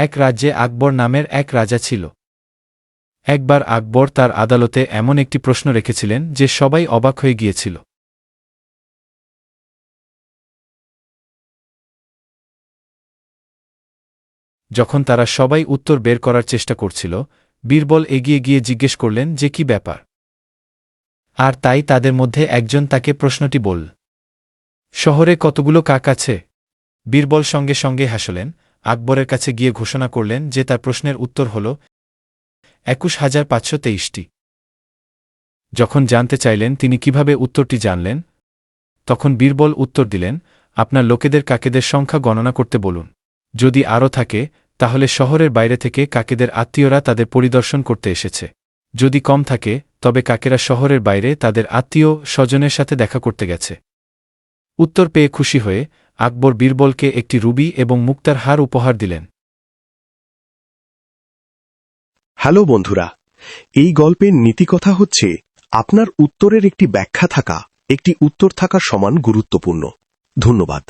এক রাজ্যে আকবর নামের এক রাজা ছিল। একবার আকবর তার আদালতে এমন একটি প্রশ্ন রেখেছিলেন যে সবাই অবাক হয়ে গিয়েছিল। যখন তারা সবাই উত্তর বের করার চেষ্টা করছিল, বীরবল এগিয়ে গিয়ে জিজ্ঞেস করলেন যে কি ব্যাপার। আর তাই তাদের মধ্যে একজন তাকে প্রশ্নটি বলল, শহরে কতগুলো কাক আছে? বীরবল সঙ্গে সঙ্গে হাসলেন, আকবরের কাছে গিয়ে ঘোষণা করলেন যে তার প্রশ্নের উত্তর হল 21,523টি। যখন জানতে চাইলেন তিনি কিভাবে উত্তরটি জানলেন, তখন বীরবল উত্তর দিলেন, আপনার লোকেদের কাকেদের সংখ্যা গণনা করতে বলুন। যদি আরও থাকে, তাহলে শহরের বাইরে থেকে কাকেদের আত্মীয়রা তাদের পরিদর্শন করতে এসেছে। যদি কম থাকে, তবে কাকেরা শহরের বাইরে তাদের আত্মীয় স্বজনের সাথে দেখা করতে গেছে। উত্তর পেয়ে খুশি হয়ে আকবর বীরবলকে একটি রুবি এবং মুক্তার হার উপহার দিলেন। হ্যালো বন্ধুরা, এই গল্পের নীতিকথা হচ্ছে আপনার উত্তরের একটি ব্যাখ্যা থাকা একটি উত্তর থাকার সমান গুরুত্বপূর্ণ। ধন্যবাদ।